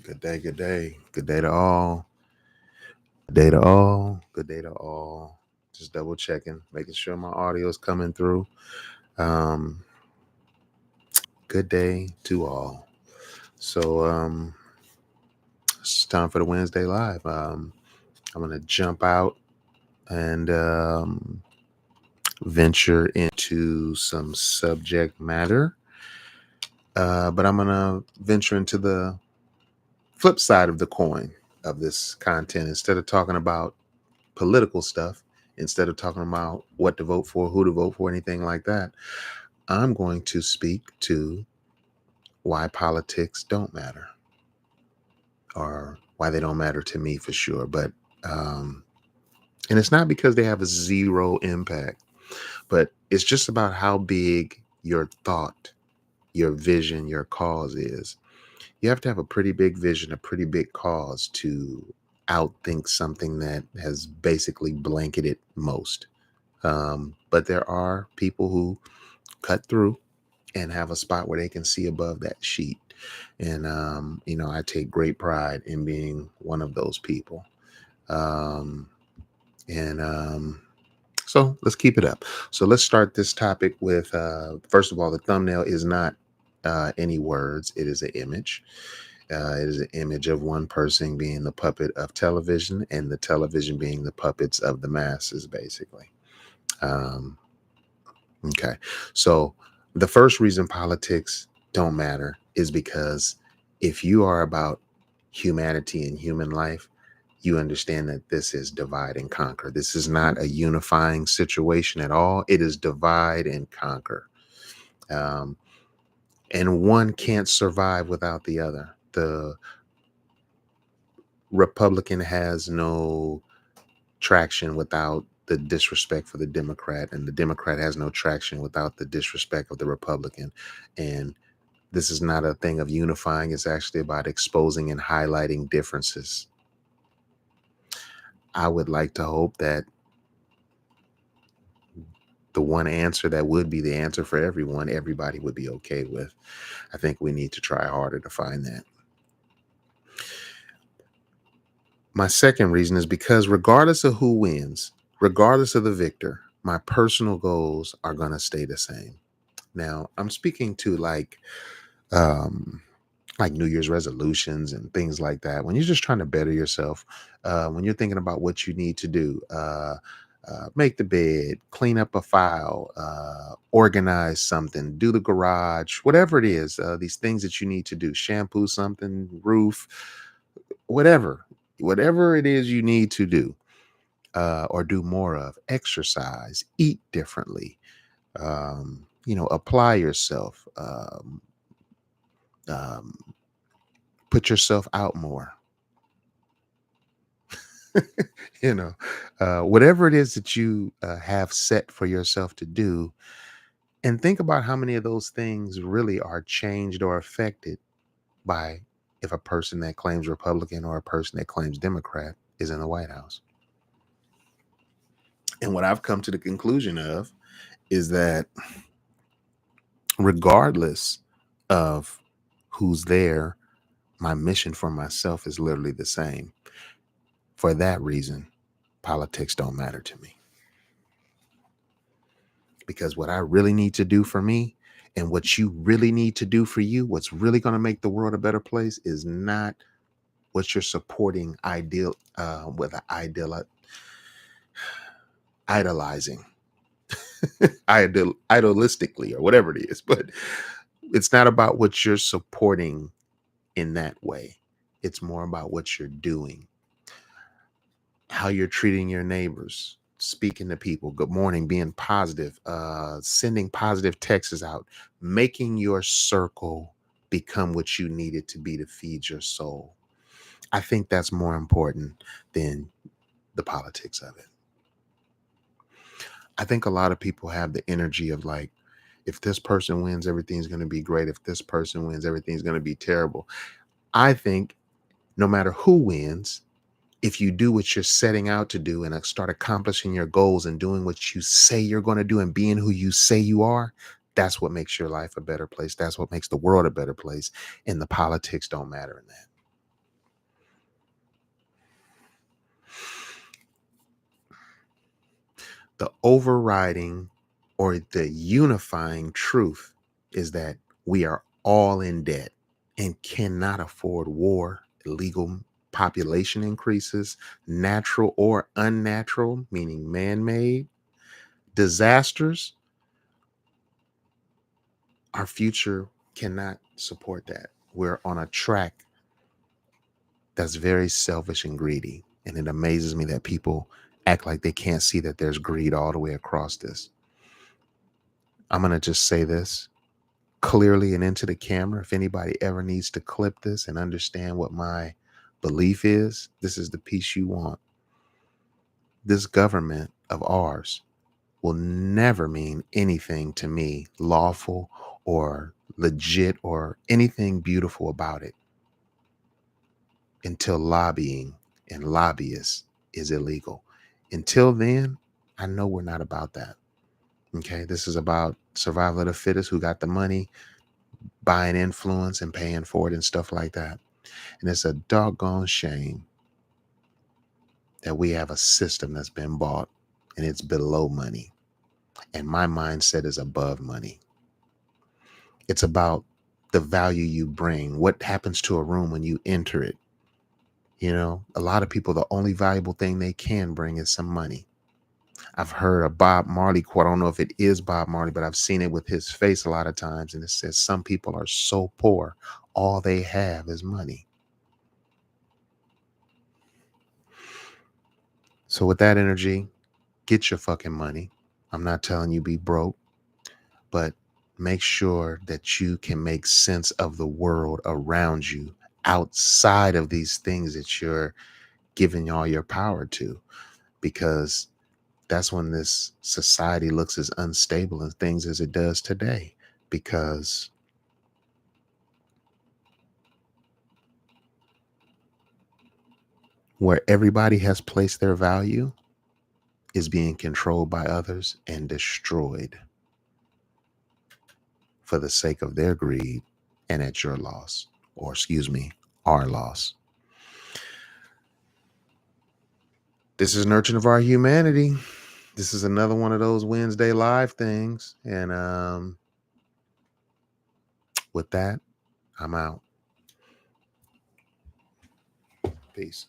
Good day, good day. Good day to all. Good day to all. Good day to all. Just double checking, making sure my audio is coming through. Um, good day to all. So it's time for the Wednesday Live. I'm gonna jump out and venture into some subject matter. But I'm gonna venture into the flip side of the coin of this content. Instead of talking about political stuff, instead of talking about what to vote for, who to vote for, anything like that, I'm going to speak to why politics don't matter, or why they don't matter to me for sure. But um, and it's not because they have a zero impact, but it's just about how big your thought, your vision, your cause is. You have to have a pretty big vision, a pretty big cause to outthink something that has basically blanketed most. But there are people who cut through and have a spot where they can see above that sheet. And, I take great pride in being one of those people. Um, and so let's keep it up. So let's start this topic with, first of all, the thumbnail is not any words, it is an image. It is an image of one person being the puppet of television and the television being the puppets of the masses, basically. Um, okay. So the first reason politics don't matter is because if you are about humanity and human life, you understand that this is divide and conquer. This is not a unifying situation at all. It is divide and conquer. Um, and one can't survive without the other. The Republican has no traction without the disrespect for the Democrat, and the Democrat has no traction without the disrespect of the Republican. And this is not a thing of unifying, it's actually about exposing and highlighting differences. I would like to hope that the one answer that would be the answer for everyone, everybody would be okay with. I think we need to try harder to find that. My second reason is because regardless of who wins, regardless of the victor, my personal goals are going to stay the same. Now, I'm speaking to um like New Year's resolutions and things like that. When you're just trying to better yourself, when you're thinking about what you need to do, make the bed, clean up a file, organize something, do the garage, whatever it is, these things that you need to do, shampoo something, roof, whatever, whatever it is you need to do, or do more of, exercise, eat differently, apply yourself, um, put yourself out more. you know, Whatever it is that you have set for yourself to do, and think about how many of those things really are changed or affected by if a person that claims Republican or a person that claims Democrat is in the White House. And what I've come to the conclusion of is that regardless of who's there, my mission for myself is literally the same. For that reason, politics don't matter to me. Because what I really need to do for me and what you really need to do for you, what's really going to make the world a better place, is not what you're supporting with an idolizing, idealistically, or whatever it is. But it's not about what you're supporting in that way. It's more about what you're doing, how you're treating your neighbors, speaking to people, good morning, being positive, sending positive texts out, making your circle become what you need it to be to feed your soul. I think that's more important than the politics of it. I think a lot of people have the energy of like, if this person wins, everything's going to be great. If this person wins, everything's going to be terrible. I think no matter who wins, if you do what you're setting out to do and start accomplishing your goals and doing what you say you're going to do and being who you say you are, that's what makes your life a better place. That's what makes the world a better place. And the politics don't matter in that. The overriding or the unifying truth is that we are all in debt and cannot afford war, illegal population increases, natural or unnatural, meaning man made, disasters. Our future cannot support that. We're on a track that's very selfish and greedy. And it amazes me that people act like they can't see that there's greed all the way across this. I'm going to just say this clearly and into the camera. If anybody ever needs to clip this and understand what my belief is, this is the piece you want. This government of ours will never mean anything to me lawful or legit or anything beautiful about it until lobbying and lobbyists is illegal. Until then, I know we're not about that. Okay, this is about survival of the fittest who got the money, buying influence and paying for it and stuff like that. And it's a doggone shame that we have a system that's been bought and it's below money. And my mindset is above money. It's about the value you bring, what happens to a room when you enter it. You know, a lot of people, the only valuable thing they can bring is some money. I've heard a Bob Marley quote. I don't know if it is Bob Marley, but I've seen it with his face a lot of times. And it says, some people are so poor, all they have is money. So with that energy, get your fucking money. I'm not telling you be broke, but make sure that you can make sense of the world around you outside of these things that you're giving all your power to, because that's when this society looks as unstable and things as it does today. Because where everybody has placed their value is being controlled by others and destroyed for the sake of their greed and at your loss, or excuse me, our loss. This is Nurturing of Our Humanity. This is another one of those Wednesday live things. And with that, I'm out. Peace.